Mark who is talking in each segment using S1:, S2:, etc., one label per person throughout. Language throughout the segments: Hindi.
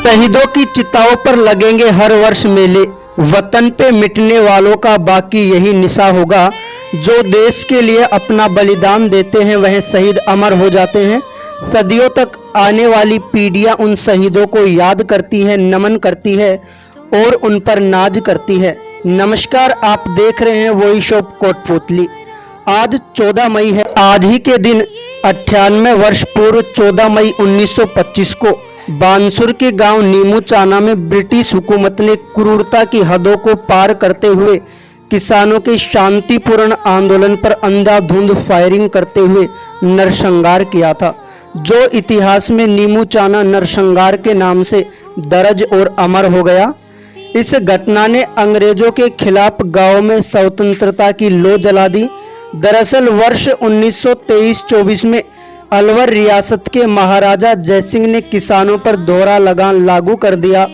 S1: शहीदों की चिताओं पर लगेंगे हर वर्ष मेले। वतन पे मिटने वालों का बाकी यही निशा होगा। जो देश के लिए अपना बलिदान देते हैं वह शहीद अमर हो जाते हैं। सदियों तक आने वाली पीढ़ियां उन शहीदों को याद करती हैं, नमन करती है और उन पर नाज करती है। नमस्कार, आप देख रहे हैं वॉइस ऑफ कोटपुतली। आज 14 मई है। आज ही के दिन 98 वर्ष पूर्व 14 मई 1925 को बानसूर के गांव नीमूचाना में ब्रिटिश हुकूमत ने क्रूरता की हदों को पार करते हुए किसानों के शांतिपूर्ण आंदोलन पर अंधाधुंध फायरिंग करते हुए नरसंहार किया था, जो इतिहास में नीमूचाना नरसंहार के नाम से दर्ज और अमर हो गया। इस घटना ने अंग्रेजों के खिलाफ गांव में स्वतंत्रता की लौ जला दी। दरअसल वर्ष 1923-24 में अलवर रियासत के महाराजा जयसिंह ने किसानों पर दोहरा लगान लागू कर दिया।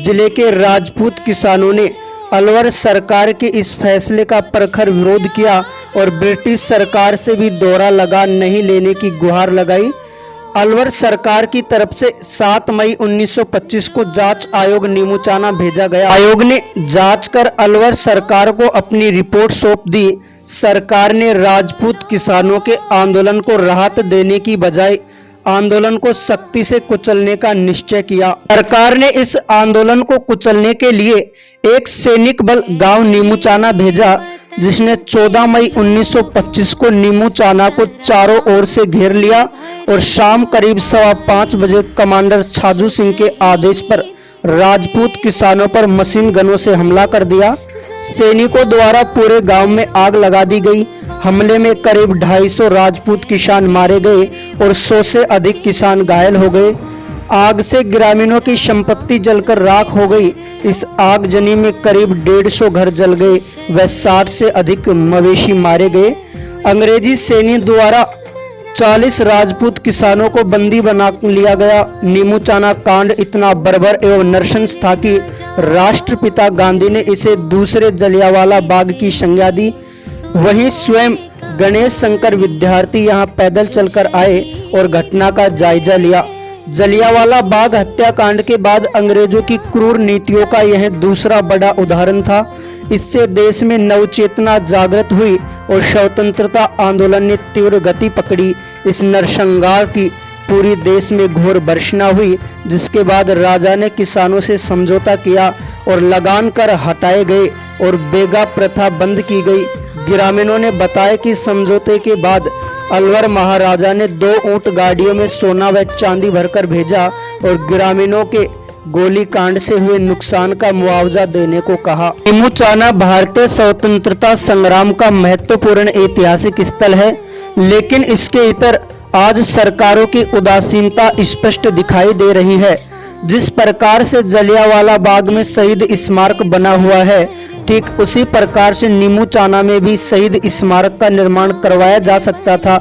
S1: जिले के राजपूत किसानों ने अलवर सरकार के इस फैसले का प्रखर विरोध किया और ब्रिटिश सरकार से भी दोहरा लगान नहीं लेने की गुहार लगाई। अलवर सरकार की तरफ से 7 मई 1925 को जांच आयोग नीमूचाना भेजा गया। आयोग ने जांच कर अलवर सरकार को अपनी रिपोर्ट सौंप दी। सरकार ने राजपूत किसानों के आंदोलन को राहत देने की बजाय आंदोलन को सख्ती से कुचलने का निश्चय किया। सरकार ने इस आंदोलन को कुचलने के लिए एक सैनिक बल गांव नीमूचाना भेजा, जिसने 14 मई 1925 को नीमूचाना को चारों ओर से घेर लिया और शाम करीब 5:15 बजे कमांडर छाजू सिंह के आदेश पर राजपूत किसानों पर मशीन गनों से हमला कर दिया। सैनिकों द्वारा पूरे गांव में आग लगा दी गई। हमले में करीब 250 राजपूत किसान मारे गए और 100 से अधिक किसान घायल हो गए। आग से ग्रामीणों की संपत्ति जलकर राख हो गई। इस आगजनी में करीब 150 घर जल गए व 60 से अधिक मवेशी मारे गए। अंग्रेजी सैन्य द्वारा 40 राजपूत किसानों को बंदी बना लिया गया। नीमूचाना कांड इतना बर्बर एवं नृशंस था कि राष्ट्रपिता गांधी ने इसे दूसरे जलियांवाला बाग की संज्ञा दी। वहीं स्वयं गणेश शंकर विद्यार्थी यहां पैदल चलकर आए और घटना का जायजा लिया। जलियांवाला बाग हत्याकांड के बाद अंग्रेजों की क्रूर नीतियों का यह दूसरा बड़ा उदाहरण था। इससे देश में नवचेतना जागृत हुई और स्वतंत्रता आंदोलन ने तीव्र गति पकड़ी। इस नरसंहार की पूरी देश में घोर भर्त्सना हुई, जिसके बाद राजा ने किसानों से समझौता किया और लगान कर हटाए गए और बेगा प्रथा बंद की गई। ग्रामीणों ने बताया कि समझौते के बाद अलवर महाराजा ने 2 ऊंट गाड़ियों में सोना व चांदी भरकर भेजा और ग्रामीणों के गोली कांड से हुए नुकसान का मुआवजा देने को कहा। नीमूचाना भारतीय स्वतंत्रता संग्राम का महत्वपूर्ण ऐतिहासिक स्थल है, लेकिन इसके इतर आज सरकारों की उदासीनता स्पष्ट दिखाई दे रही है। जिस प्रकार से जलियांवाला बाग में शहीद स्मारक बना हुआ है, ठीक उसी प्रकार से नीमूचाना में भी शहीद स्मारक का निर्माण करवाया जा सकता था,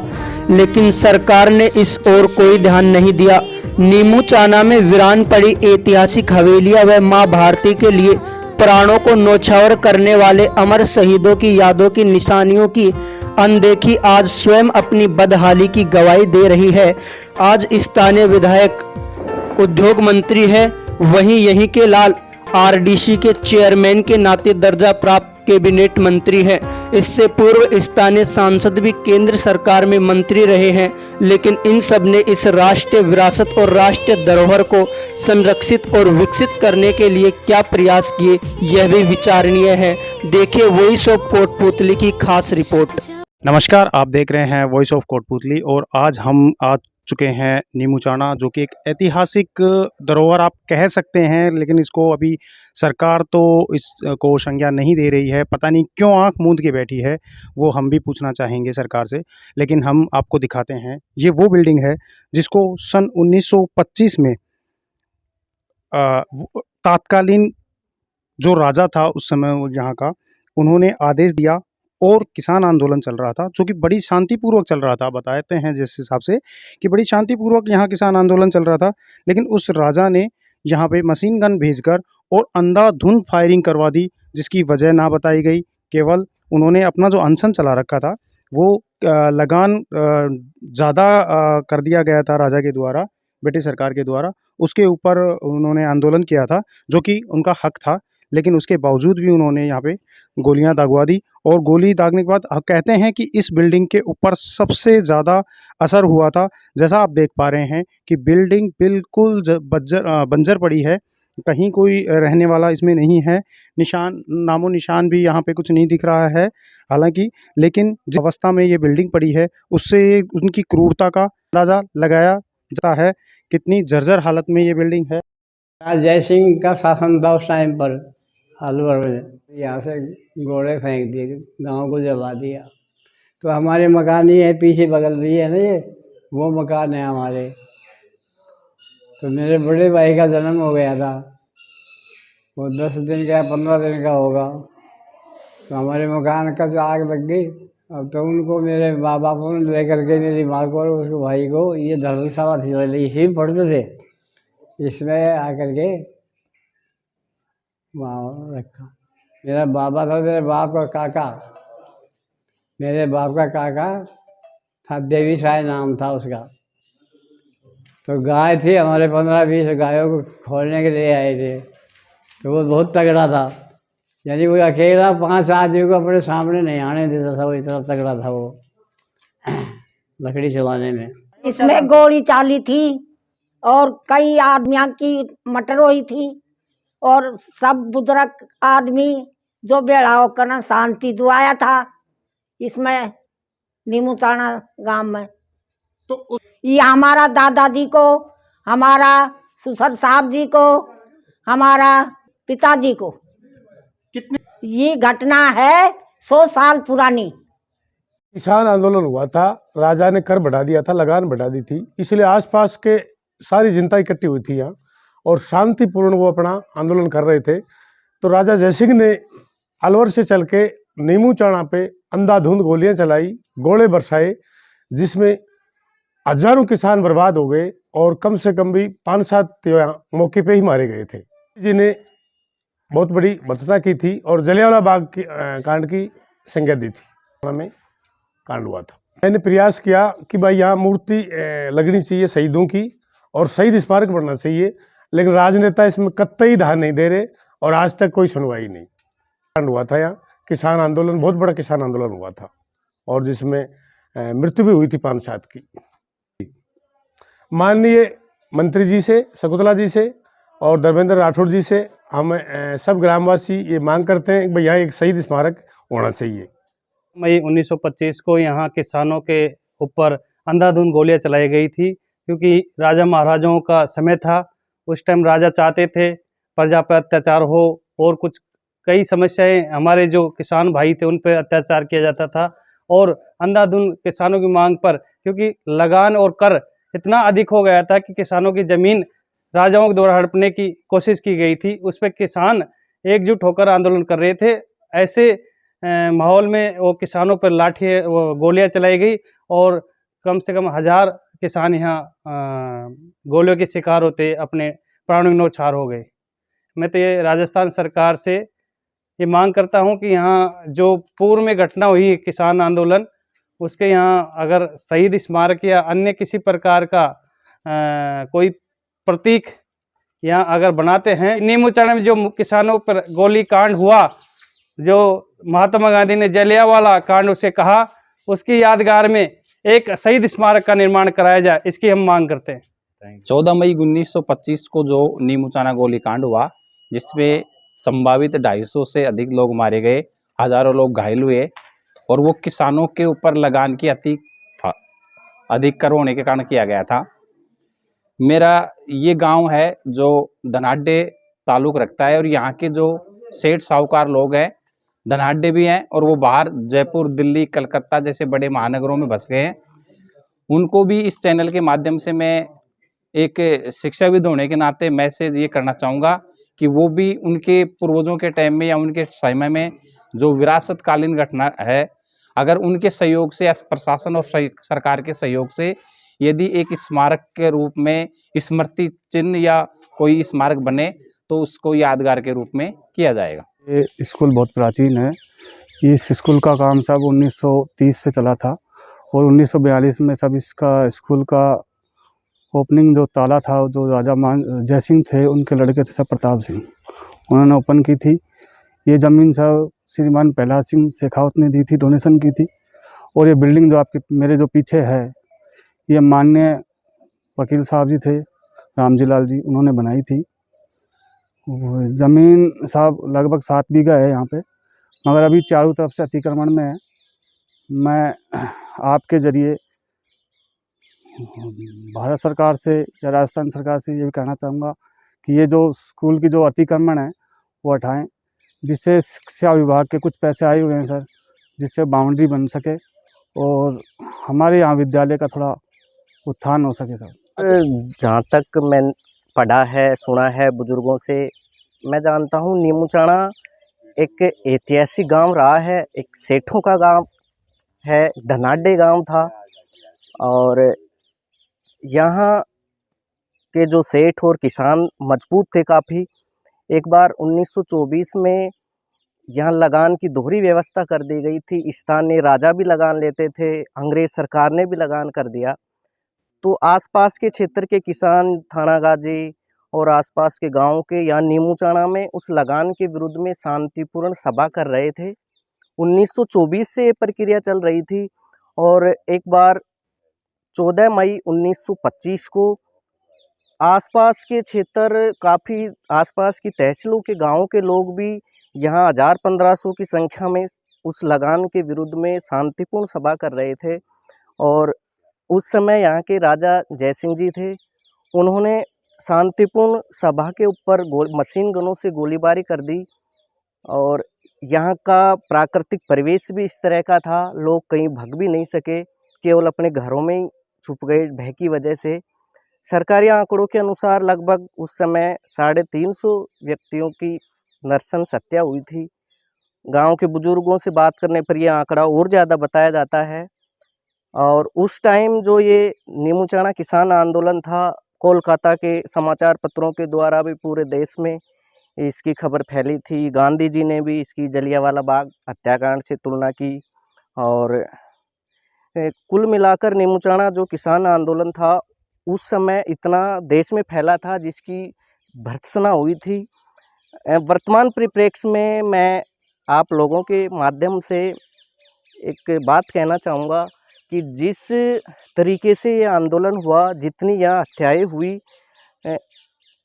S1: लेकिन सरकार ने इस ओर कोई ध्यान नहीं दिया। नीमूचाना में वीरान पड़ी ऐतिहासिक हवेलियां व मां भारती के लिए प्राणों को न्यौछावर करने वाले अमर शहीदों की यादों की निशानियों की अनदेखी आज स्वयं अपनी बदहाली की गवाही दे रही है। आज स्थानीय विधायक उद्योग मंत्री है, वहीं यहीं के लाल आरडीसी के चेयरमैन के नाते दर्जा प्राप्त कैबिनेट मंत्री है। इससे पूर्व स्थानीय सांसद भी केंद्र सरकार में मंत्री रहे हैं, लेकिन इन सब ने इस राष्ट्रीय विरासत और राष्ट्रीय धरोहर को संरक्षित और विकसित करने के लिए क्या प्रयास किए, यह भी विचारणीय है। देखिए वॉइस ऑफ कोटपुतली की खास रिपोर्ट।
S2: नमस्कार, आप देख रहे हैं वॉइस ऑफ कोटपुतली और आज हम आ चुके हैं नीमूचाना, जो कि एक ऐतिहासिक धरोहर आप कह सकते हैं, लेकिन इसको अभी सरकार तो इसको संज्ञा नहीं दे रही है। पता नहीं क्यों आंख मूंद के बैठी है, वो हम भी पूछना चाहेंगे सरकार से। लेकिन हम आपको दिखाते हैं, ये वो बिल्डिंग है जिसको सन 1925 में तात्कालीन जो राजा था उस समय यहाँ का, उन्होंने आदेश दिया और किसान आंदोलन चल रहा था, जो कि बड़ी शांतिपूर्वक चल रहा था। बताते हैं जिस हिसाब से कि बड़ी शांतिपूर्वक यहाँ किसान आंदोलन चल रहा था, लेकिन उस राजा ने यहाँ पे मशीन गन भेजकर और अंधाधुंध फायरिंग करवा दी, जिसकी वजह ना बताई गई। केवल उन्होंने अपना जो अनशन चला रखा था वो लगान ज़्यादा कर दिया गया था राजा के द्वारा, ब्रिटिश सरकार के द्वारा, उसके ऊपर उन्होंने आंदोलन किया था, जो कि उनका हक था। लेकिन उसके बावजूद भी उन्होंने यहाँ पे गोलियां दागवा दी, और गोली दागने के बाद कहते हैं कि इस बिल्डिंग के ऊपर सबसे ज़्यादा असर हुआ था। जैसा आप देख पा रहे हैं कि बिल्डिंग बिल्कुल बंजर पड़ी है, कहीं कोई रहने वाला इसमें नहीं है, नामो निशान भी यहाँ पे कुछ नहीं दिख रहा है हालांकि। लेकिन जिस अवस्था में ये बिल्डिंग पड़ी है, उससे उनकी क्रूरता का अंदाज़ा लगाया जाता है, कितनी जर्जर हालत में ये बिल्डिंग है।
S3: राजा जय सिंह का शासन था उस टाइम पर अलवर में। यहाँ से घोड़े फेंक दिए, गांव को जला दिया। तो हमारे मकान ही है पीछे बगल में ही है ना, ये वो मकान है हमारे। तो मेरे बड़े भाई का जन्म हो गया था, वो 10 दिन का 15 दिन का होगा, तो हमारे मकान का आग लग गई। अब तो उनको मेरे माँ बाप ने लेकर के मेरी माँ को और उसके भाई को, ये धर्मशाला थी पहले, इसी में पढ़ते थे, इसमें आकर के वहाँ रखा। मेरा बाबा था, मेरे बाप का काका, मेरे बाप का काका था, देवी साय नाम था उसका। तो गाय थी हमारे, 15-20 गायों को खोलने के लिए आए थे। तो वो बहुत तगड़ा था, यानी वो अकेला 5 आदमी को अपने सामने नहीं आने देता था, वो इतना तगड़ा था वो लकड़ी चलाने में।
S4: इसमें गोली चाली थी और कई आदमियों की मटर हुई थी, और सब बुजुर्ग आदमी जो बेड़ा होकर ना शांति दुआया था इसमें नीमूचाना गांव में।
S2: तो
S4: ये हमारा दादाजी को, हमारा ससुर साहब जी को, हमारा पिताजी को, ये घटना है 100 साल पुरानी।
S5: किसान आंदोलन हुआ था, राजा ने कर बढ़ा दिया था, लगान बढ़ा दी थी, इसलिए आसपास के सारी जनता इकट्ठी हुई थी यहाँ, और शांतिपूर्ण वो अपना आंदोलन कर रहे थे। तो राजा जयसिंह ने अलवर से चल के नीमू चाणा पे अंधाधुंध गोलियां चलाई, गोले बरसाए, जिसमें हजारों किसान बर्बाद हो गए, और कम से कम भी 5-7 मौके पे ही मारे गए थे। जिन्हें बहुत बड़ी भर्त्सना की थी, और जलियांवाला बाग की कांड की संज्ञा दी थी में कांड हुआ था। मैंने प्रयास किया कि भाई यहाँ मूर्ति लगनी चाहिए शहीदों की, और शहीद स्मारक बनना चाहिए, लेकिन राजनेता इसमें कतई ध्यान नहीं दे रहे, और आज तक कोई सुनवाई नहीं। कांड हुआ था यहाँ, किसान आंदोलन, बहुत बड़ा किसान आंदोलन हुआ था, और जिसमें मृत्यु भी हुई थी 5-7 की। माननीय मंत्री जी से, शकुंतला जी से और धर्मेंद्र राठौड़ जी से हम सब ग्रामवासी ये मांग करते हैं कि भाई यहाँ एक शहीद स्मारक होना चाहिए।
S6: मई 1925 को यहाँ किसानों के ऊपर अंधाधुंध गोलियां चलाई गई थी, क्योंकि राजा महाराजाओं का समय था। उस टाइम राजा चाहते थे प्रजा पर अत्याचार हो, और कुछ कई समस्याएं हमारे जो किसान भाई थे उन पर अत्याचार किया जाता था, और अंधाधुंध किसानों की मांग पर, क्योंकि लगान और कर इतना अधिक हो गया था कि किसानों की ज़मीन राजाओं के द्वारा हड़पने की कोशिश की गई थी। उस पर किसान एकजुट होकर आंदोलन कर रहे थे। ऐसे माहौल में वो किसानों पर गोलियां चलाई गई, और कम से कम 1000 किसान यहाँ गोलियों के शिकार होते अपने प्राणों की न्यौछावर हो गए। मैं तो ये राजस्थान सरकार से ये मांग करता हूँ कि यहाँ जो पूर्व में घटना हुई किसान आंदोलन, उसके यहाँ अगर शहीद स्मारक या अन्य किसी प्रकार का कोई प्रतीक यहाँ अगर बनाते हैं। नीमू चाणा में जो किसानों पर गोली कांड हुआ, जो महात्मा गांधी ने जलियांवाला कांड उसे कहा, उसकी यादगार में एक शहीद स्मारक का निर्माण कराया जाए, इसकी हम मांग करते हैं।
S7: 14 मई 1925 को जो नीमू चाणा गोलीकांड हुआ, जिसमें संभावित 250 से अधिक लोग मारे गए, हजारों लोग घायल हुए, और वो किसानों के ऊपर लगान की अधिक कर होने के कारण किया गया था। मेरा ये गांव है जो धनाढ्य ताल्लुक रखता है, और यहाँ के जो सेठ साहूकार लोग हैं धनाढ्य भी हैं, और वो बाहर जयपुर, दिल्ली, कलकत्ता जैसे बड़े महानगरों में बस गए हैं। उनको भी इस चैनल के माध्यम से मैं एक शिक्षाविद होने के नाते मैसेज ये करना चाहूँगा कि वो भी उनके पूर्वजों के टाइम में या उनके समय में जो विरासतकालीन घटना है, अगर उनके सहयोग से या प्रशासन और सरकार के सहयोग से यदि एक स्मारक के रूप में स्मृति चिन्ह या कोई स्मारक बने, तो उसको यादगार के रूप में किया जाएगा।
S8: ये स्कूल बहुत प्राचीन है। इस स्कूल का काम सब 1930 से चला था, और 1942 में सब इसका स्कूल का ओपनिंग जो ताला था, जो राजा मान जयसिंह थे उनके लड़के थे सब प्रताप सिंह, उन्होंने ओपन की थी। ये ज़मीन सब श्रीमान प्रहलाद सिंह शेखावत ने दी थी, डोनेशन की थी। और ये बिल्डिंग जो आपके मेरे जो पीछे है, ये माननीय वकील साहब जी थे, रामजी लाल जी, उन्होंने बनाई थी। ज़मीन साहब लगभग 7 बीघा है यहाँ पे, मगर अभी चारों तरफ से अतिक्रमण में है। मैं आपके ज़रिए भारत सरकार से या राजस्थान सरकार से ये भी कहना चाहूँगा कि ये जो स्कूल की जो अतिक्रमण है वो हटाएं, जिससे शिक्षा विभाग के कुछ पैसे आए हुए हैं सर, जिससे बाउंड्री बन सके और हमारे यहाँ विद्यालय का थोड़ा उत्थान हो सके सर।
S9: जहाँ तक मैं पढ़ा है, सुना है बुजुर्गों से, मैं जानता हूँ नीमूचाना एक ऐतिहासिक गांव रहा है, एक सेठों का गांव है, धनाढ्य गांव था। और यहाँ के जो सेठ और किसान मजबूत थे काफ़ी। एक बार 1924 में यहाँ लगान की दोहरी व्यवस्था कर दी गई थी। स्थानीय राजा भी लगान लेते थे, अंग्रेज सरकार ने भी लगान कर दिया। तो आसपास के क्षेत्र के किसान थानागाजी और आसपास के गांव के यहाँ नीमूचाना में उस लगान के विरुद्ध में शांतिपूर्ण सभा कर रहे थे। 1924 से ये प्रक्रिया चल रही थी। और एक बार 14 मई 1925 को आसपास के क्षेत्र, काफ़ी आसपास की तहसीलों के गाँव के लोग भी यहाँ 1000-1500 की संख्या में उस लगान के विरुद्ध में शांतिपूर्ण सभा कर रहे थे। और उस समय यहाँ के राजा जयसिंह जी थे, उन्होंने शांतिपूर्ण सभा के ऊपर मशीन गनों से गोलीबारी कर दी। और यहाँ का प्राकृतिक परिवेश भी इस तरह का था, लोग कहीं भाग भी नहीं सके, केवल अपने घरों में ही छुप गए भय की वजह से। सरकारी आंकड़ों के अनुसार लगभग उस समय 350 व्यक्तियों की नरशंस हत्या हुई थी। गांव के बुजुर्गों से बात करने पर यह आंकड़ा और ज़्यादा बताया जाता है। और उस टाइम जो ये नीमूचाना किसान आंदोलन था, कोलकाता के समाचार पत्रों के द्वारा भी पूरे देश में इसकी खबर फैली थी। गांधी जी ने भी इसकी जलियांवाला बाग हत्याकांड से तुलना की। और कुल मिलाकर नीमूचाना जो किसान आंदोलन था उस समय इतना देश में फैला था जिसकी भर्त्सना हुई थी। वर्तमान परिप्रेक्ष्य में मैं आप लोगों के माध्यम से एक बात कहना चाहूँगा कि जिस तरीके से ये आंदोलन हुआ, जितनी यहाँ हत्याएँ हुई,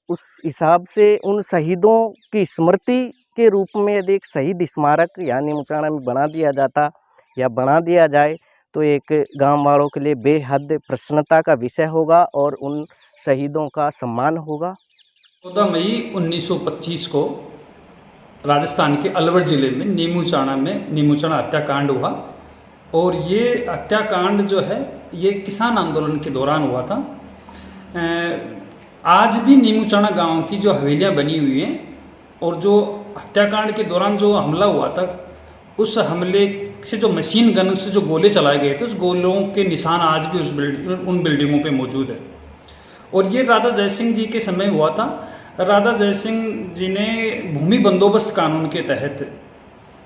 S9: उस हिसाब से उन शहीदों की स्मृति के रूप में यदि एक शहीद स्मारक यहाँ नीमूचाना में बना दिया जाता या बना दिया जाए तो एक गांव वालों के लिए बेहद प्रसन्नता का विषय होगा और उन शहीदों का सम्मान होगा।
S10: 14 मई 1925 को राजस्थान के अलवर ज़िले में नीमूचाना हत्याकांड हुआ। और ये हत्याकांड जो है ये किसान आंदोलन के दौरान हुआ था। आज भी नीमूचाना गांव की जो हवेलियां बनी हुई हैं और जो हत्याकांड के दौरान जो हमला हुआ था, उस हमले से जो मशीन गन से जो गोले चलाए गए थे, उस गोलों के निशान आज भी उन बिल्डिंगों पे मौजूद है। और ये राजा जयसिंह जी के समय हुआ था। राजा जयसिंह जी ने भूमि बंदोबस्त कानून के तहत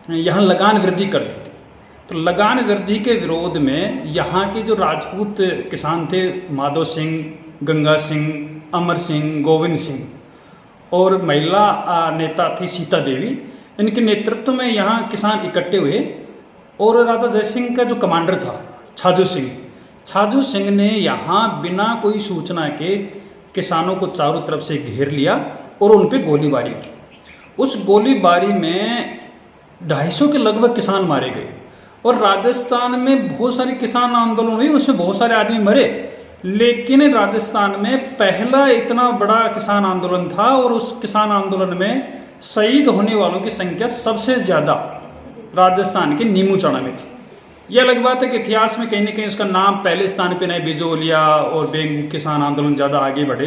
S10: यहाँ लगान वृद्धि कर दी थी। तो लगान वृद्धि के विरोध में यहाँ के जो राजपूत किसान थे, माधव सिंह, गंगा सिंह, अमर सिंह, गोविंद सिंह और महिला नेता थी सीता देवी, इनके नेतृत्व में यहाँ किसान इकट्ठे हुए। और राजा जयसिंह का जो कमांडर था छाजू सिंह ने यहाँ बिना कोई सूचना के किसानों को चारों तरफ से घेर लिया और उन पर गोलीबारी की। उस गोलीबारी में 250 के लगभग किसान मारे गए। और राजस्थान में बहुत सारे किसान आंदोलन हुए, उसमें बहुत सारे आदमी मरे, लेकिन राजस्थान में पहला इतना बड़ा किसान आंदोलन था और उस किसान आंदोलन में शहीद होने वालों की संख्या सबसे ज़्यादा राजस्थान के नीमूचाना में थी। यह अलग बात है कि इतिहास में कहीं ना कहीं उसका नाम पहले स्थान पे नहीं, बिजोलिया और बेंगू किसान आंदोलन ज़्यादा आगे बढ़े,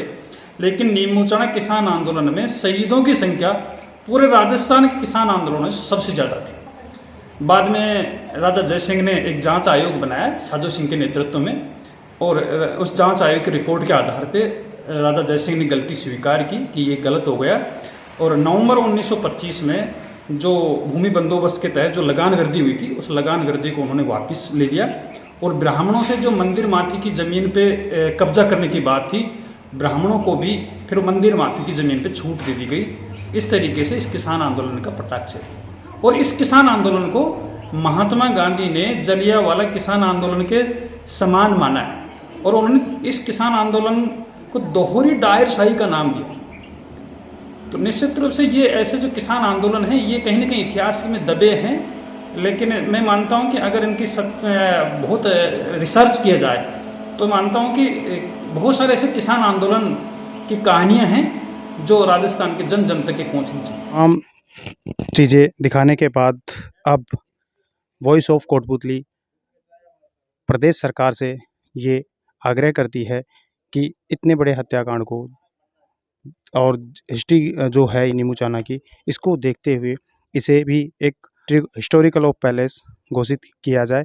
S10: लेकिन नीमूचाना किसान आंदोलन में शहीदों की संख्या पूरे राजस्थान के किसान आंदोलनों में सबसे ज़्यादा थी। बाद में राजा जयसिंह ने एक जांच आयोग बनाया छाजू सिंह के नेतृत्व में, और उस जांच आयोग की रिपोर्ट के आधार पर राजा जयसिंह ने गलती स्वीकार की कि ये गलत हो गया। और नवंबर 1925 में जो भूमि बंदोबस्त के तहत जो लगान वृद्धि हुई थी, उस लगान वृद्धि को उन्होंने वापस ले लिया और ब्राह्मणों से जो मंदिर माफी की ज़मीन पे कब्जा करने की बात थी, ब्राह्मणों को भी फिर मंदिर माफी की ज़मीन पे छूट दे दी गई। इस तरीके से इस किसान आंदोलन का पटाक्ष है। और इस किसान आंदोलन को महात्मा गांधी ने जलियांवाला किसान आंदोलन के समान माना है और उन्होंने इस किसान आंदोलन को दोहरी डायरशाही का नाम दिया। तो निश्चित रूप से ये ऐसे जो किसान आंदोलन है ये कहीं ना कहीं इतिहास में दबे हैं, लेकिन मैं मानता हूँ कि अगर इनकी बहुत रिसर्च किया जाए तो मानता हूँ कि बहुत सारे ऐसे किसान आंदोलन की कहानियाँ हैं जो राजस्थान के जन जन तक पहुँचनी चाहिए।
S2: आम चीज़ें दिखाने के बाद अब वॉइस ऑफ कोटपुतली प्रदेश सरकार से ये आग्रह करती है कि इतने बड़े हत्याकांड को और हिस्ट्री जो है नीमू चाना की, इसको देखते हुए इसे भी एक हिस्टोरिकल ऑफ पैलेस घोषित किया जाए